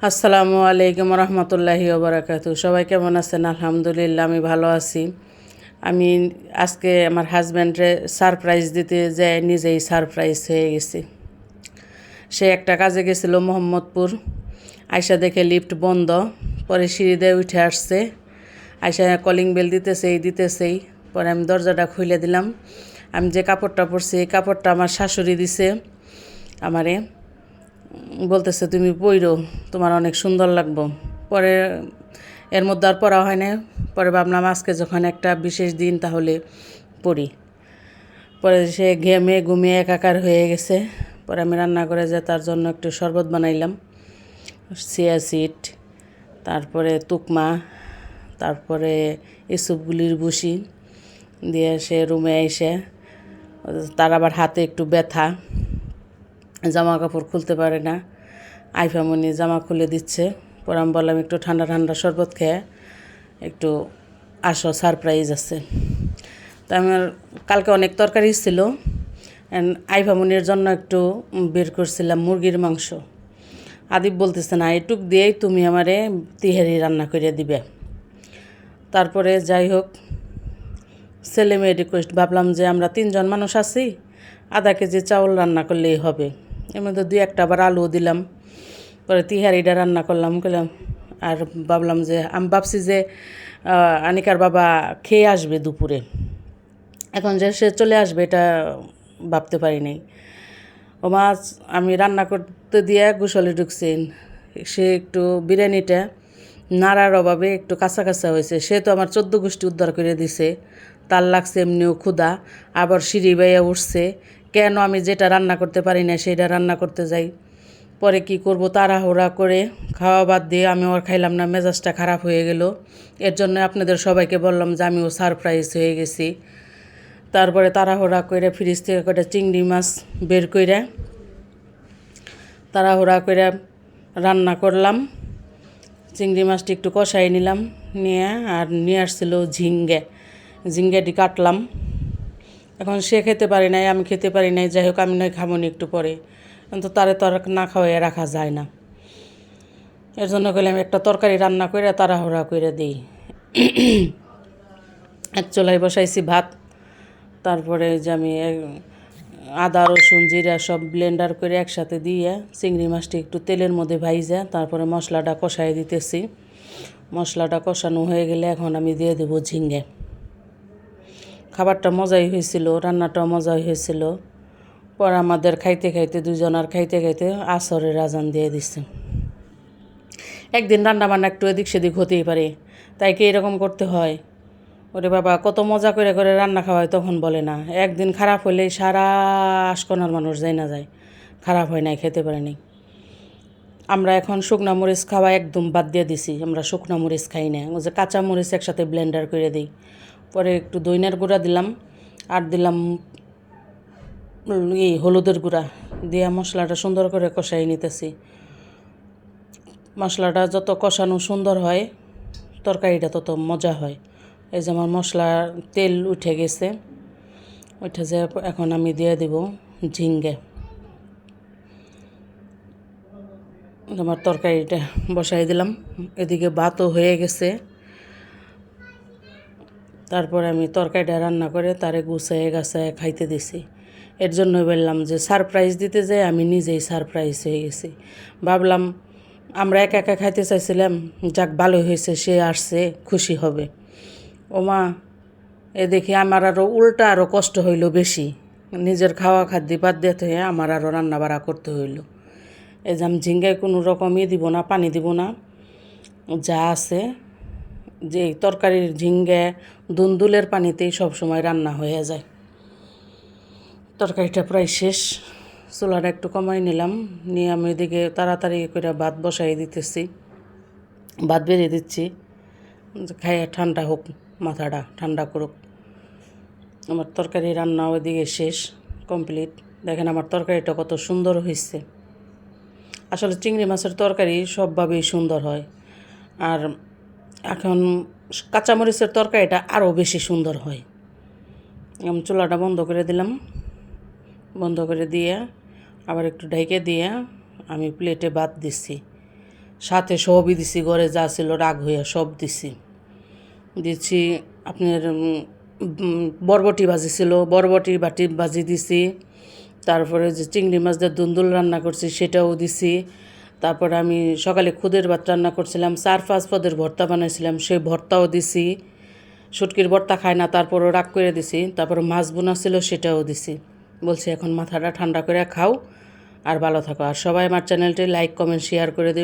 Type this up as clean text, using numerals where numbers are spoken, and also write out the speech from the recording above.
আসসালামু আলাইকুম রহমতুল্লাহি ওবরাকাতু। সবাই কেমন আছেন? আলহামদুলিল্লাহ, আমি ভালো আছি। আমি আজকে আমার হাজব্যান্ডে সারপ্রাইজ দিতে যাই নিজেই সারপ্রাইজ হয়ে গেছি। সে একটা কাজে গেছিল মোহাম্মদপুর, আয়সা দেখে লিফট বন্ধ, পরে সিঁড়ি দিয়ে উঠে আসছে, আয়সা কলিং বেল দিতেছেই। পরে আমি দরজাটা খুলে দিলাম। আমি যে কাপড়টা পরছি এই কাপড়টা আমার শাশুড়ি দিছে আমারে, বলতেছে তুমি পইরো, তোমার অনেক সুন্দর লাগবো। পরে এর মধ্যে আর পড়া হয় না। পরে ভাবলাম আজকে যখন একটা বিশেষ দিন তাহলে পড়ি। পরে সে ঘেমে ঘুমিয়ে একাকার হয়ে গেছে। পরে আমি রান্না করে যে তার জন্য একটু শরবত বানাইলাম, চিয়া সিড, তারপরে তুকমা, তারপরে ইসুপগুলির বুসি দিয়ে সে রুমে এসে, তার আবার হাতে একটু ব্যথা, জামা কাপড় খুলতে পারে না। আইফামনি জামা খুলে দিচ্ছে। পরে আমি বললাম একটু ঠান্ডা ঠান্ডা শরবত খেয়ে একটু আসো, সারপ্রাইজ আছে। তা আমার কালকে অনেক তরকারি ছিল, আইফামনির জন্য একটু বের করছিলাম মুরগির মাংস। আদিব বলতেছে না, এটুক দিয়েই তুমি আমারে তিহারি রান্না করে দিবে। তারপরে যাই হোক, ছেলে মেয়ে রিকোয়েস্ট, ভাবলাম যে আমরা 3 জন মানুষ আছি, আধা কেজি চাউল রান্না করলেই হবে। এর মধ্যে 2-1টা আবার আলুও দিলাম। পরে তিহারিটা রান্না করলাম। আর ভাবলাম যে আমি ভাবছি যে আনিকার বাবা খেয়ে আসবে দুপুরে, এখন যে সে চলে আসবে এটা ভাবতে পারি নাই। ও মাছ আমি রান্না করতে দিয়ে গোসলে ঢুকছেন, সে একটু বিরিয়ানিটা নাড়ার অভাবে একটু কাঁচা কাঁচা হয়েছে। সে তো আমার 14 গোষ্ঠী উদ্ধার করে দিছে, তার লাগছে এমনিও ক্ষুধা, আবার সিঁড়ি বাইয়া উঠছে। কেন আমি যেটা রান্না করতে পারি না সেটা রান্না করতে যাই? পরে কি করব, তাড়াহুড়া করে খাওয়া বাদ দিয়ে আমি ওর খাইলাম না, মেজাজটা খারাপ হয়ে গেল। এর জন্য আপনাদের সবাইকে বললাম যে আমিও সারপ্রাইজ হয়ে গেছি। তারপরে তাড়াহুড়া করে ফ্রিজ থেকে কটা চিংড়ি মাছ বের করে তাড়াহুড়া করে রান্না করলাম। চিংড়ি মাছটি একটু কষাই নিলাম, নিয়ে আর নিয়ে আসছিল ঝিঙ্গেটি কাটলাম। এখন সে খেতে পারি নাই, আমি খেতে পারি নাই, যাই হোক আমি নয় খামনি একটু পরে, কিন্তু তারে তো আর না খাওয়াই রাখা যায় না। এর জন্য করলাম একটা তরকারি রান্না করে তাড়াহুড়া করে দিই। এক চুলায় বসাইছি ভাত, তারপরে যে আমি আদা রসুন জিরা সব ব্লেন্ডার করে একসাথে দিয়ে চিংড়ি মাছটি একটু তেলের মধ্যে ভাইজা তারপরে মশলাটা কষাই দিতেছি। মশলাটা কষানো হয়ে গেলে এখন আমি দিয়ে দেবো ঝিঙ্গে। খাবারটা মজাই হয়েছিল, রান্নাটাও মজাই হয়েছিল। পর আমাদের খাইতে খাইতে 2 জনার খাইতে খাইতে আসরের আজান দিয়ে দিছে। একদিন রান্না বান্না একটু এদিক সেদিক হতেই পারে, তাই কি এরকম করতে হয়? ওরে বাবা, কত মজা করে করে রান্না খাওয়ায় তখন বলে না। একদিন খারাপ হলেই সারা আশকোনার মানুষ যায় না যায়, খারাপ হয় নাই, খেতে পারে নাই। আমরা এখন শুকনা মরিচ খাওয়া একদম বাদ দিয়ে দিছি, আমরা শুকনা মরিচ খাই না। ও যে কাঁচা মরিচ একসাথে ব্লেন্ডার করে দিই। পরে একটু দইনার গুঁড়া দিলাম, আর দিলাম হলুদের গুঁড়া দিয়ে মশলাটা সুন্দর করে কষাই নিতেছি। মশলাটা যত কষানো সুন্দর হয় তরকারিটা তত মজা হয়। এই যে আমার মশলা তেল উঠে গেছে, উঠে যে এখন আমি দিয়ে দেব ঝিঙ্গে। আমার তরকারিটা বসাই দিলাম, এদিকে ভাতও হয়ে গেছে। তারপরে আমি তরকারিটা রান্না করে তারে গুছায় গাছায় খাইতে দিছি। এর জন্য বললাম যে সারপ্রাইজ দিতে যাই আমি নিজেই সারপ্রাইজ হয়ে গেছি। ভাবলাম আমরা একা একা খাইতে চাইছিলাম, যাক ভালো হয়েছে, সে আসছে খুশি হবে। ওমা, এ দেখি আমার আরও উল্টা আরও কষ্ট হইল বেশি। নিজের খাওয়া খাদ্য বাদ দিতে হয়ে আমার আরও রান্না বাড়া করতে হইল। এই যে আমি ঝিঙ্গায় কোনো রকমই দিব না, পানি দিব না, যা আছে যে তরকারির ঝিঙ্গে দুন্দুলের পানিতেই সবসময় রান্না হয়ে যায়। তরকারিটা প্রায় শেষ, চুলাটা একটু কমাই নিলাম, নিয়ে আমি এদিকে তাড়াতাড়ি করে ভাত বসাই দিতেছি, ভাত বেরিয়ে দিচ্ছি, খাইয়া ঠান্ডা হোক, মাথাটা ঠান্ডা করুক। আমার তরকারি রান্না ওইদিকে শেষ, কমপ্লিট। দেখেন আমার তরকারিটা কত সুন্দর হয়েছে। আসলে চিংড়ি মাছের তরকারি সবভাবেই সুন্দর হয়, আর এখন কাঁচামরিচের তরকারিটা আরও বেশি সুন্দর হয়। আমি চুলাটা বন্ধ করে দিলাম, বন্ধ করে দিয়ে আবার একটু ঢেকে দিয়ে আমি প্লেটে ভাত দিচ্ছি। সাথে সবই দিছি, ঘরে যা ছিল রাগ হইয়া সব দিছি। দিচ্ছি আপনার বরবটি ভাজি ছিল, বরবটি ভাজি দিছি। তারপরে যে চিংড়ি মাছ দিয়ে দুন্দুল রান্না করছি সেটাও দিছি। তারপর আমি সকালে খুদের ভাত রান্না করছিলাম, 4-5 পদের ভর্তা বানাইছিলাম, সেই ভর্তাও দিছি। শুটকির ভর্তা খায় না, তারপরও রাগ করে দিছি। তারপর মাছ বোনা ছিল সেটাও দিছি। বলছি এখন মাথাটা ঠান্ডা করে খাও আর ভালো থাকো। আর সবাই আমার চ্যানেলটি লাইক, কমেন্ট, শেয়ার করে দেবে।